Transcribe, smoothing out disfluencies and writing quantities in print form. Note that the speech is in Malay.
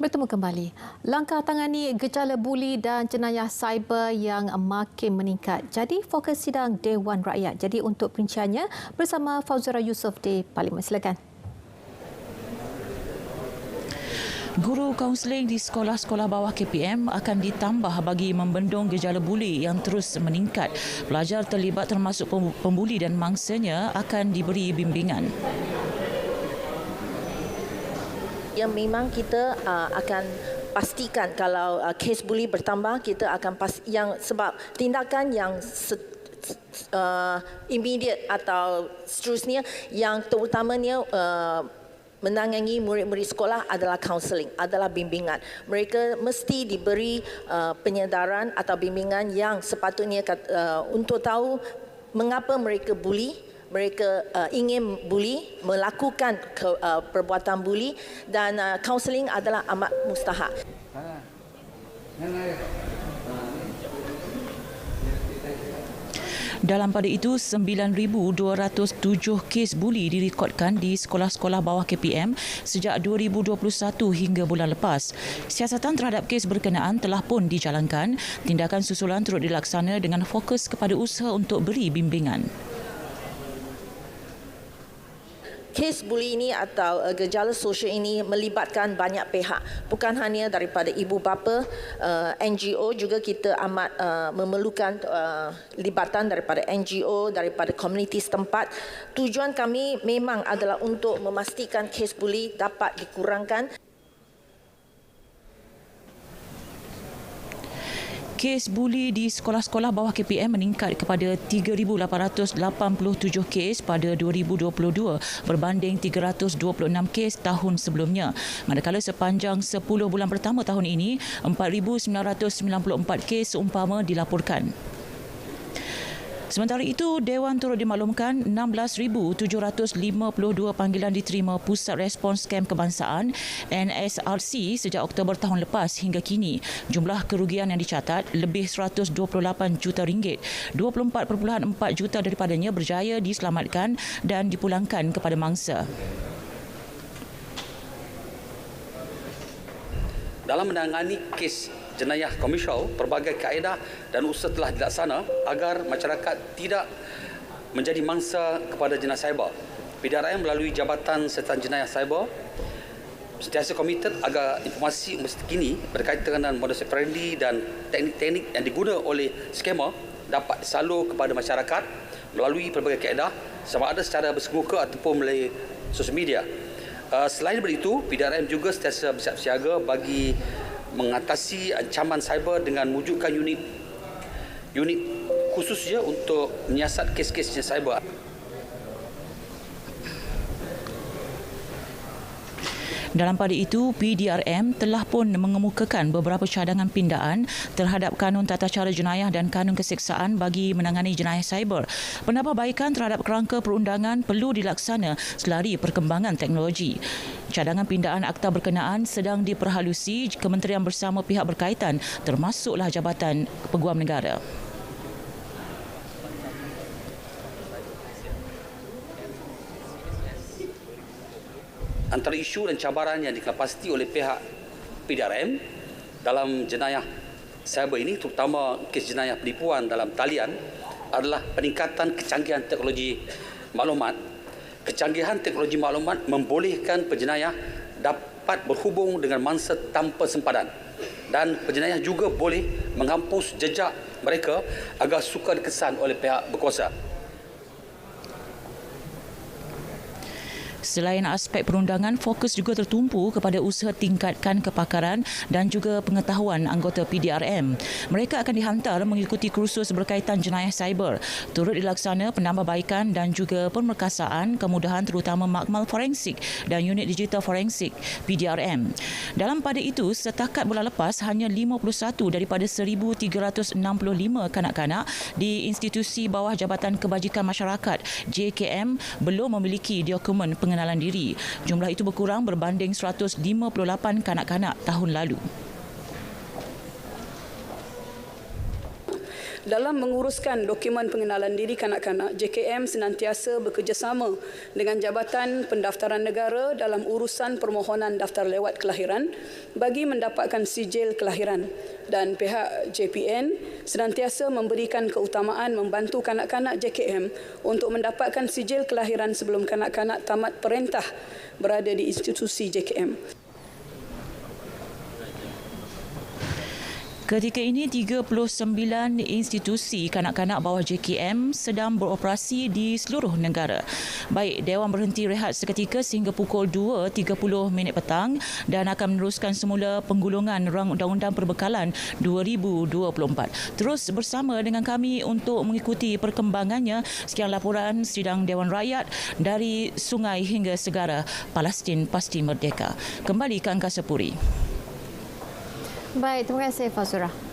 Bertemu kembali. Langkah tangani gejala buli dan jenayah cyber yang makin meningkat. Jadi fokus sidang Dewan Rakyat. Jadi untuk perinciannya bersama Fauzura Yusof di Parlimen. Silakan. Guru kaunseling di sekolah-sekolah bawah KPM akan ditambah bagi membendung gejala buli yang terus meningkat. Pelajar terlibat termasuk pembuli dan mangsanya akan diberi bimbingan. Yang memang kita akan pastikan kalau kes buli bertambah, kita akan sebab tindakan yang immediate atau seterusnya yang terutamanya menangani murid-murid sekolah adalah kaunseling, adalah bimbingan. Mereka mesti diberi penyedaran atau bimbingan yang sepatutnya untuk tahu mengapa mereka buli, mereka ingin buli, melakukan perbuatan buli, dan kaunseling adalah amat mustahak. Dalam pada itu, 9,207 kes buli direkodkan di sekolah-sekolah bawah KPM sejak 2021 hingga bulan lepas. Siasatan terhadap kes berkenaan telah pun dijalankan. Tindakan susulan turut dilaksana dengan fokus kepada usaha untuk beri bimbingan. Kes buli ini atau gejala sosial ini melibatkan banyak pihak, bukan hanya daripada ibu bapa, NGO juga kita amat memerlukan libatan daripada NGO, daripada komuniti setempat. Tujuan kami memang adalah untuk memastikan kes buli dapat dikurangkan. Kes buli di sekolah-sekolah bawah KPM meningkat kepada 3,887 kes pada 2022 berbanding 326 kes tahun sebelumnya. Manakala sepanjang 10 bulan pertama tahun ini, 4,994 kes seumpama dilaporkan. Sementara itu, Dewan turut dimaklumkan 16,752 panggilan diterima Pusat Respons Kem Kebangsaan NSRC sejak Oktober tahun lepas hingga kini. Jumlah kerugian yang dicatat lebih 128 juta ringgit. 24.4 juta daripadanya berjaya diselamatkan dan dipulangkan kepada mangsa. Dalam menangani kes jenayah komersial, pelbagai kaedah dan usaha telah dilaksana agar masyarakat tidak menjadi mangsa kepada jenayah cyber. PDRM melalui Jabatan Siasatan Jenayah Cyber sentiasa komited agar informasi terkini berkaitan dengan modus operandi dan teknik-teknik yang digunakan oleh skamer dapat disalur kepada masyarakat melalui pelbagai kaedah, sama ada secara bersemuka ataupun melalui sosial media. Selain daripada itu, PDRM juga sentiasa bersiap siaga bagi mengatasi ancaman cyber dengan mewujudkan unit khususnya untuk menyiasat kes-kes cyber. Dalam pada itu, PDRM telah pun mengemukakan beberapa cadangan pindaan terhadap Kanun Tata Cara Jenayah dan Kanun Keseksaan bagi menangani jenayah cyber. Penambahbaikan terhadap kerangka perundangan perlu dilaksana selari perkembangan teknologi. Cadangan pindaan akta berkenaan sedang diperhalusi kementerian bersama pihak berkaitan termasuklah Jabatan Peguam Negara. Antara isu dan cabaran yang dikelepasti oleh pihak PDRM dalam jenayah cyber ini, terutama kes jenayah penipuan dalam talian, adalah peningkatan kecanggihan teknologi maklumat. Kecanggihan teknologi maklumat membolehkan penjenayah dapat berhubung dengan mangsa tanpa sempadan, dan penjenayah juga boleh menghapus jejak mereka agar sukar dikesan oleh pihak berkuasa. Selain aspek perundangan, fokus juga tertumpu kepada usaha tingkatkan kepakaran dan juga pengetahuan anggota PDRM. Mereka akan dihantar mengikuti kursus berkaitan jenayah cyber. Turut dilaksana penambahbaikan dan juga pemerkasaan kemudahan terutama makmal forensik dan unit digital forensik PDRM. Dalam pada itu, setakat bulan lepas hanya 51 daripada 1,365 kanak-kanak di institusi bawah Jabatan Kebajikan Masyarakat JKM belum memiliki dokumen pengenalan diri. Jumlah itu berkurang berbanding 158 kanak-kanak tahun lalu. Dalam menguruskan dokumen pengenalan diri kanak-kanak, JKM senantiasa bekerjasama dengan Jabatan Pendaftaran Negara dalam urusan permohonan daftar lewat kelahiran bagi mendapatkan sijil kelahiran, dan pihak JPN senantiasa memberikan keutamaan membantu kanak-kanak JKM untuk mendapatkan sijil kelahiran sebelum kanak-kanak tamat perintah berada di institusi JKM. Ketika ini, 39 institusi kanak-kanak bawah JKM sedang beroperasi di seluruh negara. Baik, Dewan berhenti rehat seketika sehingga pukul 2.30 petang dan akan meneruskan semula penggulungan rang undang-undang perbekalan 2024. Terus bersama dengan kami untuk mengikuti perkembangannya. Sekian laporan sidang Dewan Rakyat dari Sungai hingga Segara, Palestin pasti merdeka. Kembali ke Angkasa Puri. Baik, terima kasih Fazura.